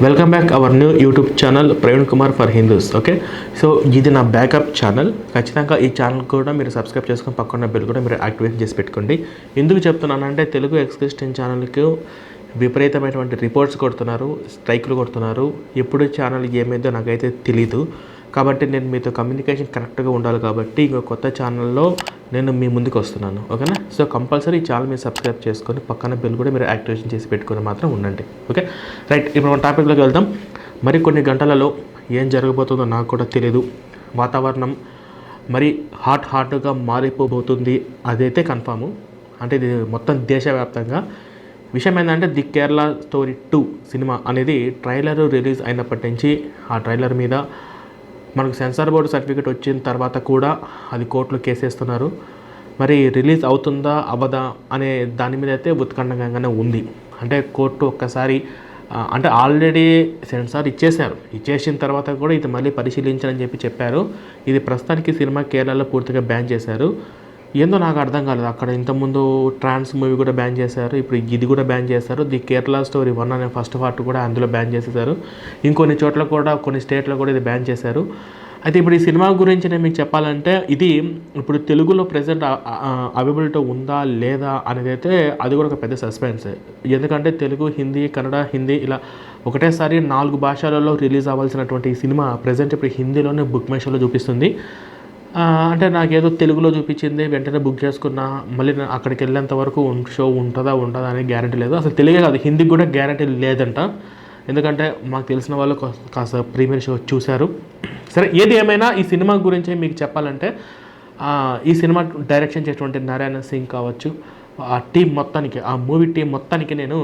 Welcome back our new YouTube channel Praveen Kumar for Hindus. Okay, so ఇది నా backup channel. ఖచ్చితంగా ఈ ఛానల్ కూడా మీరు సబ్స్క్రైబ్ చేసుకొని పక్కన బెల్ కూడా మీరు యాక్టివేట్ చేసి పెట్టుకోండి. ఎందుకు చెప్తున్నానంటే తెలుగు ఎక్స్క్రిస్టియన్ ఛానల్కి విపరీతమైనటువంటి రిపోర్ట్స్ కొడుతున్నారు, స్ట్రైక్లు కొడుతున్నారు. ఎప్పుడు ఛానల్ ఏమైందో నాకైతే తెలీదు. కాబట్టి నేను మీతో కమ్యూనికేషన్ కరెక్ట్గా ఉండాలి కాబట్టి ఇంకో కొత్త ఛానల్లో నేను మీ ముందుకు వస్తున్నాను. ఓకేనా? సో కంపల్సరీ ఈ ఛానల్ మీరు సబ్స్క్రైబ్ చేసుకొని పక్కన బెల్ కూడా మీరు యాక్టివేషన్ చేసి పెట్టుకొని మాత్రం ఉండండి. ఓకే రైట్, ఇప్పుడు మన టాపిక్లోకి వెళ్దాం. మరి కొన్ని గంటలలో ఏం జరగబోతుందో నాకు కూడా తెలియదు. వాతావరణం మరి హాట్గా మారిపోబోతుంది, అదైతే కన్ఫాము. అంటే ఇది మొత్తం దేశవ్యాప్తంగా. విషయం ఏంటంటే ది కేరళ స్టోరీ 2 సినిమా అనేది ట్రైలర్ రిలీజ్ అయినప్పటి నుంచి ఆ ట్రైలర్ మీద మనకు సెన్సార్ బోర్డు సర్టిఫికేట్ వచ్చిన తర్వాత కూడా అది కోర్టులో కేసేస్తున్నారు. మరి రిలీజ్ అవుతుందా అవ్వదా అనే దాని మీద అయితే ఉత్కంఠంగానే ఉంది. అంటే కోర్టు ఒక్కసారి అంటే ఆల్రెడీ సెన్సార్ ఇచ్చేసిన తర్వాత కూడా ఇది మళ్ళీ పరిశీలించాలని చెప్పారు. ఇది ప్రస్తుతానికి సినిమా కేరళలో పూర్తిగా బ్యాన్ చేశారు. ఏందో నాకు అర్థం కాలేదు. అక్కడ ఇంతకుముందు ట్రాన్స్ మూవీ కూడా బ్యాన్ చేశారు, ఇప్పుడు ఇది కూడా బ్యాన్ చేశారు. ది కేరళ స్టోరీ 1 అనే ఫస్ట్ పార్ట్ కూడా అందులో బ్యాన్ చేసేసారు. ఇంకొన్ని చోట్ల కూడా కొన్ని స్టేట్లో కూడా ఇది బ్యాన్ చేశారు. అయితే ఇప్పుడు ఈ సినిమా గురించి నేను మీకు చెప్పాలంటే ఇది ఇప్పుడు తెలుగులో ప్రెజెంట్ అవైలబిలిటీ ఉందా లేదా అనేది అయితే అది కూడా ఒక పెద్ద సస్పెన్స్. ఎందుకంటే తెలుగు, హిందీ, కన్నడ, హిందీ ఇలా ఒకటేసారి 4 భాషలలో రిలీజ్ అవ్వాల్సినటువంటి ఈ సినిమా ప్రెజెంట్ ఇప్పుడు హిందీలోనే బుక్ మై షోలో చూపిస్తుంది. అంటే నాకేదో తెలుగులో చూపించింది, వెంటనే బుక్ చేసుకున్నా, మళ్ళీ అక్కడికి వెళ్ళేంత వరకు షో ఉంటుందా అనే గ్యారంటీ లేదు. అసలు తెలుగే కాదు, హిందీకి కూడా గ్యారంటీ లేదంట. ఎందుకంటే మాకు తెలిసిన వాళ్ళు కాస్త ప్రీమియర్ షో చూశారు. సరే, ఏది ఏమైనా ఈ సినిమా గురించి మీకు చెప్పాలంటే ఈ సినిమా డైరెక్షన్ చేసినటువంటి నారాయణ సింగ్ కావచ్చు, ఆ టీం మొత్తానికి, ఆ మూవీ టీం మొత్తానికి నేను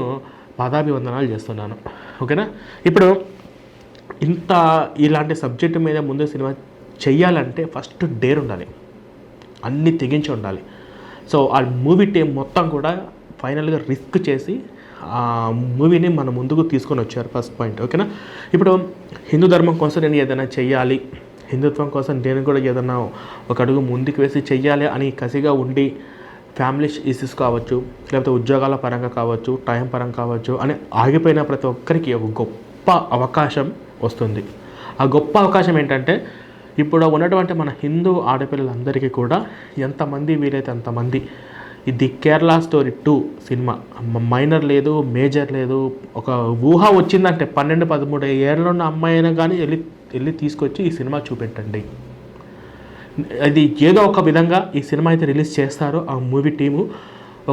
పాదాభివందనాలు చేస్తున్నాను. ఓకేనా? ఇప్పుడు ఇలాంటి సబ్జెక్టు మీద ముందు సినిమా చెయ్యాలంటే ఫస్ట్ డేర్ ఉండాలి, అన్నీ తెగించి ఉండాలి. సో ఆ మూవీ టీం మొత్తం కూడా ఫైనల్గా రిస్క్ చేసి ఆ మూవీని మన ముందుకు తీసుకొని వచ్చారు. First point. ఓకేనా? ఇప్పుడు హిందూ ధర్మం కోసం నేను ఏదైనా చెయ్యాలి, హిందుత్వం కోసం నేను కూడా ఏదైనా ఒక అడుగు ముందుకు వేసి చెయ్యాలి అని కసిగా ఉండి ఫ్యామిలీ ఇష్యూస్ కావచ్చు, లేకపోతే ఉద్యోగాల పరంగా కావచ్చు, టైం పరంగా కావచ్చు అని ఆగిపోయిన ప్రతి ఒక్కరికి ఒక గొప్ప అవకాశం వస్తుంది. ఆ గొప్ప అవకాశం ఏంటంటే ఇప్పుడు ఉన్నటువంటి మన హిందూ ఆడపిల్లలందరికీ కూడా ఎంతమంది వీలైతే అంతమంది ఇది కేరళ స్టోరీ 2 సినిమా మైనర్ లేదు, మేజర్ లేదు, ఒక ఊహ వచ్చిందంటే 12-13 ఏళ్ళలో ఉన్న అమ్మాయి అయినా కానీ వెళ్ళి తీసుకొచ్చి ఈ సినిమా చూపెట్టండి. అది ఏదో ఒక విధంగా ఈ సినిమా అయితే రిలీజ్ చేస్తారు ఆ మూవీ టీము.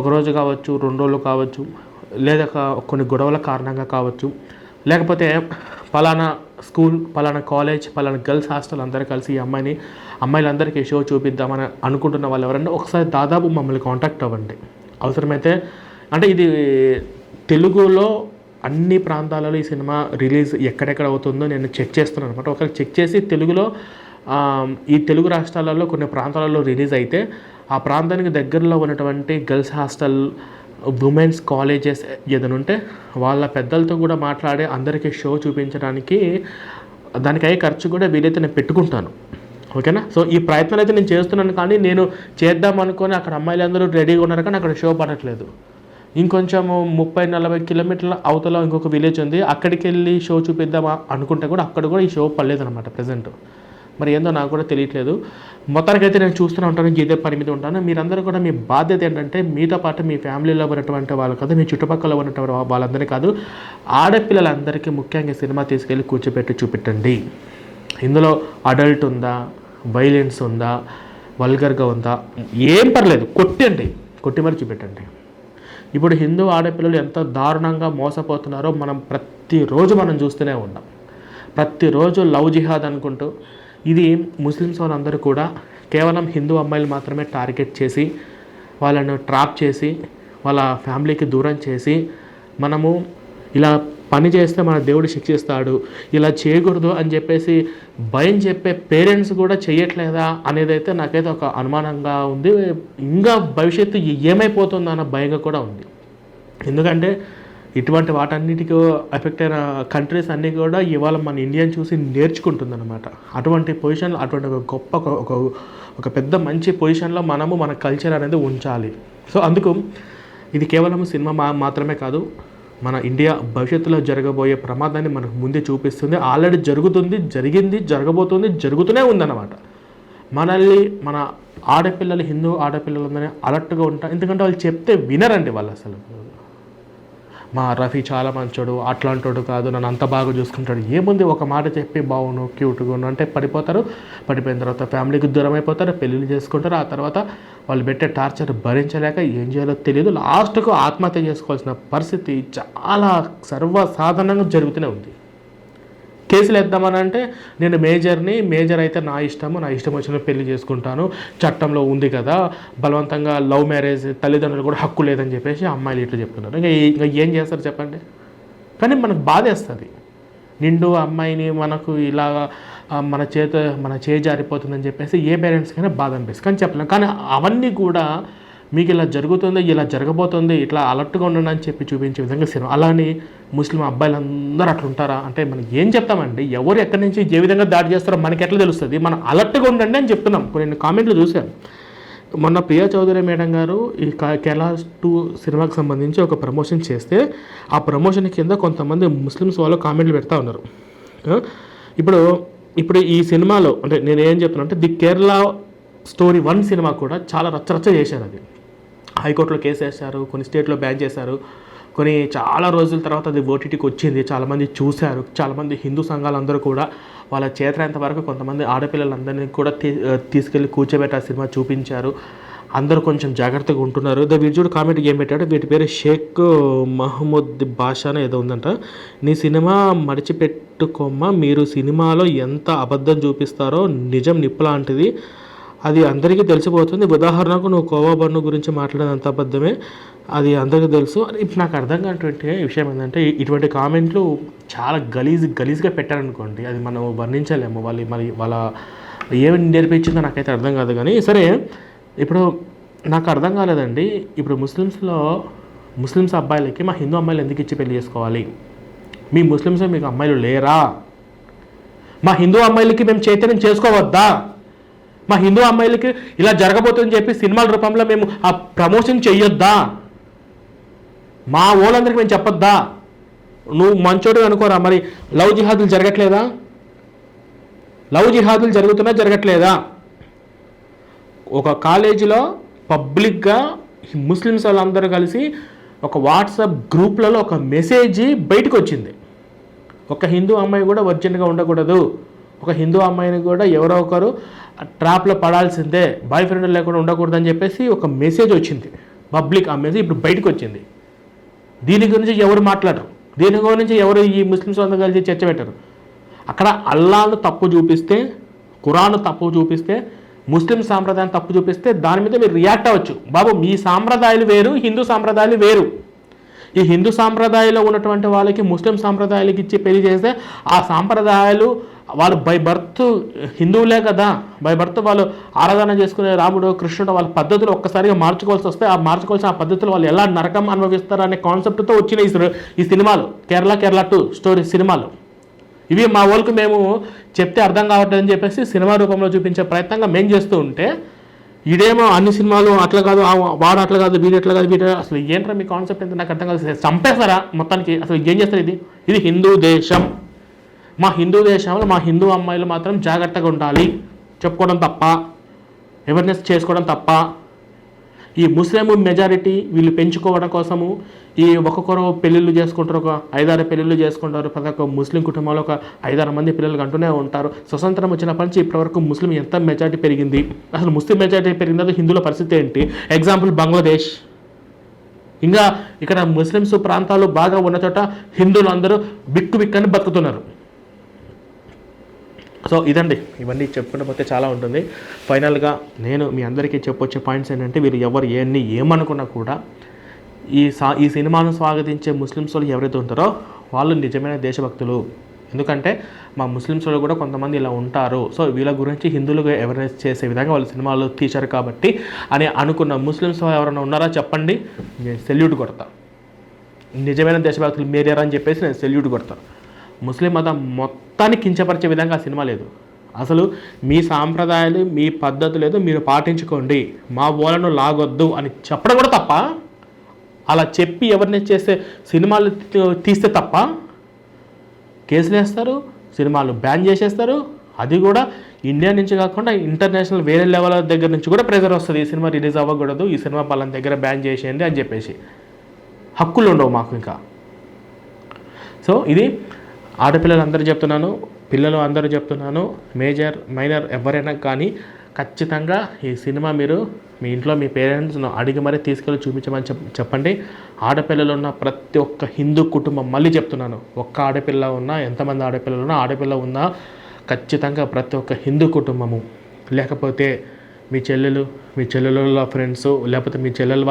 ఒకరోజు కావచ్చు, 2 రోజులు కావచ్చు, లేదా కొన్ని గొడవల కారణంగా కావచ్చు, లేకపోతే పలానా స్కూల్, పలానా కాలేజ్, పలానా గర్ల్స్ హాస్టల్ అందరూ కలిసి ఈ అమ్మాయిలందరికీ షో చూపిద్దామని అనుకుంటున్న వాళ్ళు ఎవరైనా ఒకసారి దాదాపు మమ్మల్ని కాంటాక్ట్ అవ్వండి. అవసరమైతే అంటే ఇది తెలుగులో అన్ని ప్రాంతాలలో ఈ సినిమా రిలీజ్ ఎక్కడెక్కడ అవుతుందో నేను చెక్ చేస్తున్నాను అనమాట. ఒకవేళ చెక్ చేసి తెలుగులో ఈ తెలుగు రాష్ట్రాలలో కొన్ని ప్రాంతాలలో రిలీజ్ అయితే ఆ ప్రాంతానికి దగ్గరలో ఉన్నటువంటి గర్ల్స్ హాస్టల్, ఉమెన్స్ కాలేజెస్ ఏదైనా ఉంటే వాళ్ళ పెద్దలతో కూడా మాట్లాడి అందరికీ షో చూపించడానికి దానికి అయ్యే ఖర్చు కూడా వీలైతే నేను పెట్టుకుంటాను. ఓకేనా? సో ఈ ప్రయత్నాలు అయితే నేను చేస్తున్నాను. కానీ నేను చేద్దాం అనుకొని అక్కడ అమ్మాయిలందరూ రెడీగా ఉన్నారు కానీ అక్కడ షో పడట్లేదు. ఇంకొంచెము 30-40 కిలోమీటర్ల అవతల ఇంకొక విలేజ్ ఉంది, అక్కడికి వెళ్ళి షో చూపిద్దామా అనుకుంటే కూడా అక్కడ కూడా ఈ షో పడలేదన్నమాట ప్రజెంట్. మరి ఏందో నాకు కూడా తెలియట్లేదు. మొత్తానికైతే నేను చూస్తూనే ఉంటాను, ఇదే పని మీద ఉంటాను. మీరందరూ కూడా మీ బాధ్యత ఏంటంటే మీతో పాటు మీ ఫ్యామిలీలో ఉన్నటువంటి వాళ్ళు కాదు, మీ చుట్టుపక్కల ఉన్నటువంటి వాళ్ళందరినీ కాదు, ఆడపిల్లలందరికీ ముఖ్యంగా సినిమా తీసుకెళ్ళి కూర్చోపెట్టి చూపెట్టండి. ఇందులో అడల్ట్ ఉందా, వైలెన్స్ ఉందా, వల్గర్గా ఉందా, ఏం పర్లేదు, కొట్టి మరి చూపెట్టండి. ఇప్పుడు హిందూ ఆడపిల్లలు ఎంత దారుణంగా మోసపోతున్నారో ప్రతిరోజు మనం చూస్తూనే ఉన్నాం. ప్రతిరోజు లవ్ జిహాద్ అనుకుంటూ ఇది ముస్లిమ్స్ వాళ్ళందరూ కూడా కేవలం హిందూ అమ్మాయిలు మాత్రమే టార్గెట్ చేసి వాళ్ళను ట్రాప్ చేసి వాళ్ళ ఫ్యామిలీకి దూరం చేసి మనము ఇలా పని చేస్తే మన దేవుడు శిక్షిస్తాడు, ఇలా చేయకూడదు అని చెప్పేసి భయం చెప్పే పేరెంట్స్ కూడా చేయట్లేదా అనేది అయితే నాకైతే ఒక అనుమానంగా ఉంది. ఇంకా భవిష్యత్తు ఏమైపోతుందో అన్న భయంగా కూడా ఉంది. ఎందుకంటే ఇటువంటి వాటన్నిటికీ ఎఫెక్ట్ అయిన కంట్రీస్ అన్నీ కూడా ఇవాళ మన ఇండియాని చూసి నేర్చుకుంటుందన్నమాట. అటువంటి పొజిషన్లో, అటువంటి ఒక గొప్ప ఒక పెద్ద మంచి పొజిషన్లో మనము మన కల్చర్ అనేది ఉంచాలి. సో అందుకు ఇది కేవలం సినిమా మాత్రమే కాదు, మన ఇండియా భవిష్యత్తులో జరగబోయే ప్రమాదాన్ని మనకు ముందే చూపిస్తుంది. ఆల్రెడీ జరుగుతుంది, జరిగింది, జరగబోతుంది, జరుగుతూనే ఉందన్నమాట. మనల్ని మన ఆడపిల్లలు, హిందూ ఆడపిల్లలందరినీ అలర్ట్గా ఉంటారు. ఎందుకంటే వాళ్ళు చెప్తే వినరండి వాళ్ళు అసలు. మా రఫీ చాలా మంచోడు, అట్లాంటోడు కాదు, నన్ను అంత బాగా చూసుకుంటాడు. ఏముంది, ఒక మాట చెప్పి బాగును, క్యూట్గా ఉన్నా అంటే పడిపోతారు. పడిపోయిన తర్వాత ఫ్యామిలీకి దూరం అయిపోతారు, పెళ్ళిళ్ళు చేసుకుంటారు. ఆ తర్వాత వాళ్ళు పెట్టే టార్చర్ భరించలేక ఏం చేయాలో తెలియదు, లాస్ట్కు ఆత్మహత్య చేసుకోవాల్సిన పరిస్థితి చాలా సర్వసాధారణంగా జరుగుతూనే ఉంది. కేసులు వేద్దామని అంటే నేను మేజర్ అయితే నా ఇష్టం వచ్చిన పెళ్లి చేసుకుంటాను, చట్టంలో ఉంది కదా, బలవంతంగా లవ్ మ్యారేజ్, తల్లిదండ్రులు కూడా హక్కు లేదని చెప్పేసి అమ్మాయిలు ఇట్లా చెప్తున్నారు. ఇంకా ఏం చేస్తారు చెప్పండి. కానీ మనకు బాధేస్తుంది, నిండు అమ్మాయిని మనకు ఇలా మన చేయి జారిపోతుందని చెప్పేసి ఏ పేరెంట్స్కైనా బాధ అనిపిస్తుంది. కానీ చెప్పలేం. కానీ అవన్నీ కూడా మీకు ఇలా జరుగుతుంది, ఇలా జరగబోతుంది, ఇట్లా అలర్ట్గా ఉండండి అని చెప్పి చూపించే విధంగా సినిమా. అలానే ముస్లిం అబ్బాయిలందరూ అట్లా ఉంటారా అంటే మనం ఏం చెప్తామండి, ఎవరు ఎక్కడి నుంచి ఏ విధంగా దాడి చేస్తారో మనకి ఎట్లా తెలుస్తుంది. మనం అలర్ట్గా ఉండండి అని చెప్తున్నాం. కొన్ని కామెంట్లు చూశాను. మొన్న ప్రియా చౌదరి మేడం గారు ఈ కేరళ 2 సినిమాకి సంబంధించి ఒక ప్రమోషన్ చేస్తే ఆ ప్రమోషన్ కింద కొంతమంది ముస్లిమ్స్ వాళ్ళు కామెంట్లు పెడతా ఉన్నారు. ఇప్పుడు ఈ సినిమాలో అంటే నేను ఏం చెప్తున్నా అంటే ది కేరళ స్టోరీ 1 సినిమా కూడా చాలా రచ్చరచ్చ చేశారు. అది హైకోర్టులో కేసు వేశారు, కొన్ని స్టేట్లో బ్యాన్ చేశారు, కొన్ని చాలా రోజుల తర్వాత అది ఓటీటీకి వచ్చింది, చాలామంది చూశారు. చాలామంది హిందూ సంఘాలందరూ కూడా వాళ్ళ చేతనంత వరకు కొంతమంది ఆడపిల్లలందరినీ కూడా తీసుకెళ్ళి కూర్చోబెట్టి ఆ సినిమా చూపించారు. అందరూ కొంచెం జాగ్రత్తగా ఉంటున్నారు. వీడు కామెంట్ ఏం పెట్టాడు, వీటి పేరు షేక్ మహమ్మద్ బాషానే ఏదో ఉందంట. నీ సినిమా మడిచిపెట్టుకోమ్మ, మీరు సినిమాలో ఎంత అబద్ధం చూపిస్తారో నిజం నిప్పులాంటిది, అది అందరికీ తెలిసిపోతుంది. ఉదాహరణకు నువ్వు కోవా బన్ను గురించి మాట్లాడేదంత అబద్ధమే, అది అందరికీ తెలుసు. ఇప్పుడు నాకు అర్థం కానటువంటి విషయం ఏంటంటే ఇటువంటి కామెంట్లు చాలా గలీజ్గా పెట్టారనుకోండి, అది మనం వర్ణించలేము. వాళ్ళ ఏమి నేర్పించిందో నాకైతే అర్థం కాదు. కానీ సరే, ఇప్పుడు నాకు అర్థం కాలేదండి, ఇప్పుడు ముస్లిమ్స్ అబ్బాయిలకి మా హిందూ అమ్మాయిలు ఎందుకు ఇచ్చి పెళ్లి చేసుకోవాలి? మీ ముస్లిమ్స్ మీకు అమ్మాయిలు లేరా? మా హిందూ అమ్మాయిలకి మేము చైతన్యం చేసుకోవద్దా? మా హిందూ అమ్మాయిలకి ఇలా జరగబోతుందని చెప్పి సినిమాల రూపంలో మేము ఆ ప్రమోషన్ చెయ్యొద్దా? మా ఓళ్ళందరికీ మేము చెప్పొద్దా? నువ్వు మంచోడు అనుకోరా, మరి లవ్ జిహాదులు జరగట్లేదా? లవ్ జిహాదులు జరగట్లేదా? ఒక కాలేజీలో పబ్లిక్గా ముస్లిమ్స్ వాళ్ళందరూ కలిసి ఒక వాట్సాప్ గ్రూప్లలో ఒక మెసేజ్ బయటకు వచ్చింది. ఒక హిందూ అమ్మాయి కూడా వర్జిన్గా ఉండకూడదు, ఒక హిందూ అమ్మాయిని కూడా ఎవరో ఒకరు ట్రాప్లో పడాల్సిందే, బాయ్ ఫ్రెండ్ లేకుండా ఉండకూడదని చెప్పేసి ఒక మెసేజ్ వచ్చింది పబ్లిక్. ఆ మెసేజ్ ఇప్పుడు బయటకు వచ్చింది. దీని గురించి ఎవరు మాట్లాడరు, దీని గురించి ఎవరు ఈ ముస్లిమ్స్ అందరూ కలిసి చర్చ పెట్టరు. అక్కడ అల్లాను తప్పు చూపిస్తే, ఖురాన్ తప్పు చూపిస్తే, ముస్లిం సాంప్రదాయం తప్పు చూపిస్తే దాని మీద మీరు రియాక్ట్ అవ్వచ్చు. బాబు, మీ సాంప్రదాయాలు వేరు, హిందూ సాంప్రదాయాలు వేరు. ఈ హిందూ సాంప్రదాయంలో ఉన్నటువంటి వాళ్ళకి ముస్లిం సాంప్రదాయాలకి ఇచ్చి పెళ్లి చేస్తే ఆ సాంప్రదాయాలు వాళ్ళు బై బర్త్ హిందువులే కదా, బై బర్త్ వాళ్ళు ఆరాధన చేసుకునే రాముడు కృష్ణుడు వాళ్ళ పద్ధతులు ఒక్కసారిగా మార్చుకోవాల్సి వస్తే ఆ మార్చుకోవాల్సిన ఆ పద్ధతులు వాళ్ళు ఎలా నరకం అనుభవిస్తారు అనే కాన్సెప్ట్తో వచ్చిన ఈ సినిమాలు కేరళ 2 స్టోరీ సినిమాలు. ఇవి మా వాళ్ళకి మేము చెప్తే అర్థం కావట్లేదని చెప్పేసి సినిమా రూపంలో చూపించే ప్రయత్నంగా మేము చేస్తూ ఉంటే, ఇదేమో అన్ని సినిమాలు అట్లా కాదు, వాడు అట్లా కాదు, వీడు ఎట్లా కాదు, వీడు అసలు ఏంట్రా మీ కాన్సెప్ట్ ఎంత నాకు అర్థం కాదు. చంపేస్తారా మొత్తానికి? అసలు ఏం చేస్తారు? ఇది హిందూ దేశం. మా హిందూ దేశంలో మా హిందూ అమ్మాయిలు మాత్రం జాగ్రత్తగా ఉండాలి చెప్పుకోవడం తప్ప, అవేర్నెస్ చేసుకోవడం తప్ప. ఈ ముస్లిం మెజారిటీ వీళ్ళు పెంచుకోవడం కోసము ఈ ఒక్కొక్కరు పెళ్ళిళ్ళు చేసుకుంటారు, ఒక 5-6 పెళ్ళిళ్ళు చేసుకుంటారు. ప్రతి ఒక్క ముస్లిం కుటుంబంలో ఒక 5-6 మంది పిల్లలు అంటూనే ఉంటారు. స్వతంత్రం వచ్చినప్పటి నుంచి ఇప్పటివరకు ముస్లిం ఎంత మెజారిటీ పెరిగింది? అసలు ముస్లిం మెజారిటీ పెరిగిందో హిందువుల పరిస్థితి ఏంటి? ఎగ్జాంపుల్ బంగ్లాదేశ్. ఇంకా ఇక్కడ ముస్లిమ్స్ ప్రాంతాలు బాగా ఉన్న చోట హిందువులు అందరూ బిక్కుబిక్కని బతుకుతున్నారు. సో ఇదండి, ఇవన్నీ చెప్పుకుంటూ పోతే చాలా ఉంటుంది. ఫైనల్గా నేను మీ అందరికీ చెప్పొచ్చే పాయింట్స్ ఏంటంటే, వీరు ఎవరు ఏమనుకున్నా కూడా ఈ సినిమాను స్వాగతించే ముస్లిమ్స్ వాళ్ళు ఎవరైతే ఉంటారో వాళ్ళు నిజమైన దేశభక్తులు. ఎందుకంటే మా ముస్లిమ్స్ వాళ్ళు కూడా కొంతమంది ఇలా ఉంటారు, సో వీళ్ళ గురించి హిందువులుగా అవేర్నెస్ చేసే విధంగా వాళ్ళు సినిమాలు తీశారు కాబట్టి అని అనుకున్న ముస్లిమ్స్ ఎవరైనా ఉన్నారా చెప్పండి, నేను సెల్యూట్ కొడతా. నిజమైన దేశభక్తులు మీరేరా అని చెప్పేసి నేను సెల్యూట్ కొడతాను. ముస్లిం మతం మొత్తాన్ని కించపరిచే విధంగా ఆ సినిమా లేదు. అసలు మీ సాంప్రదాయాలు, మీ పద్ధతులు ఏదో మీరు పాటించుకోండి, మా ఓలను లాగొద్దు అని చెప్పడం కూడా తప్ప, అలా చెప్పి ఎవరిని చేస్తే సినిమాలు తీస్తే తప్ప కేసులు వేస్తారు, సినిమాలు బ్యాన్ చేసేస్తారు. అది కూడా ఇండియా నుంచి కాకుండా ఇంటర్నేషనల్ వేరే లెవెల్ దగ్గర నుంచి కూడా ప్రెజర్ వస్తుంది, ఈ సినిమా రిలీజ్ అవ్వకూడదు, ఈ సినిమా పలానా దగ్గర బ్యాన్ చేసేయండి అని చెప్పేసి. హక్కులు ఉండవు మాకు ఇంకా. సో ఇది ఆడపిల్లలందరూ చెప్తున్నాను, పిల్లలు అందరూ చెప్తున్నాను, మేజర్ మైనర్ ఎవరైనా కానీ ఖచ్చితంగా ఈ సినిమా మీరు మీ ఇంట్లో మీ పేరెంట్స్ను అడిగి మరీ తీసుకెళ్ళి చూపించమని చెప్పండి. ఆడపిల్లలు ఉన్న ప్రతి ఒక్క హిందూ కుటుంబం, మళ్ళీ చెప్తున్నాను, ఒక్క ఆడపిల్ల ఉన్నా, ఎంతమంది ఆడపిల్లలు ఉన్నా, ఆడపిల్ల ఉన్నా ఖచ్చితంగా ప్రతి ఒక్క హిందూ కుటుంబము, లేకపోతే మీ చెల్లెల ఫ్రెండ్స్, లేకపోతే మీ చెల్లెల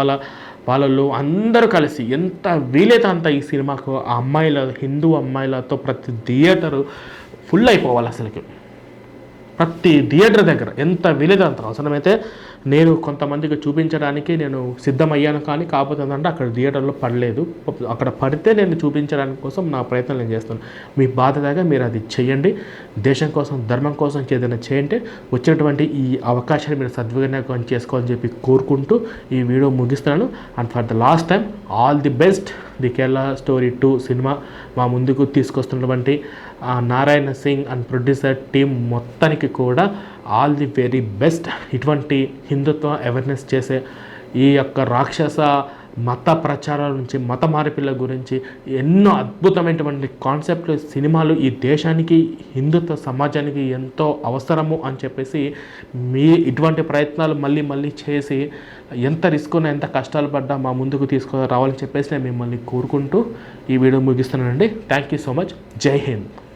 వాళ్ళు అందరూ కలిసి ఎంత వీలైతే అంత ఈ సినిమాకు ఆ హిందూ అమ్మాయిలతో ప్రతి థియేటరు ఫుల్ అయిపోవాలి. అసలుకి ప్రతి థియేటర్ దగ్గర ఎంత వీలైతే అంత. అవసరమైతే నేను కొంతమందికి చూపించడానికి నేను సిద్ధమయ్యాను, కానీ కాకపోతే ఏంటంటే అక్కడ థియేటర్లో పడలేదు. అక్కడ పడితే నేను చూపించడానికి కోసం నా ప్రయత్నం నేను చేస్తాను. మీ బాధ్యతగా మీరు అది చేయండి. దేశం కోసం, ధర్మం కోసం ఏదైనా చేయండి. వచ్చినటువంటి ఈ అవకాశాన్ని మీరు సద్వినియోగం చేసుకోవాలని చెప్పి కోరుకుంటూ ఈ వీడియో ముగిస్తున్నాను. And for the last time all the best. The Kerala story 2 cinema మా ముందుకు తీసుకొస్తున్నటువంటి Narayana Singh and producer team మొత్తానికి కూడా ఆల్ ది వెరీ బెస్ట్. ఇటువంటి హిందుత్వ అవేర్నెస్ చేసే ఈ యొక్క రాక్షస మత ప్రచారాల నుంచి, మత మార్పిళ్ళ గురించి ఎన్నో అద్భుతమైనటువంటి కాన్సెప్ట్లు, సినిమాలు ఈ దేశానికి, హిందుత్వ సమాజానికి ఎంతో అవసరము అని చెప్పేసి ఇటువంటి ప్రయత్నాలు మళ్ళీ చేసి ఎంత రిస్క్ ఉన్నా, ఎంత కష్టాలు పడ్డా మా ముందుకు రావాలని చెప్పేసి నేను మిమ్మల్ని కోరుకుంటూ ఈ వీడియో ముగిస్తున్నానండి. Thank you so much. జై హింద్.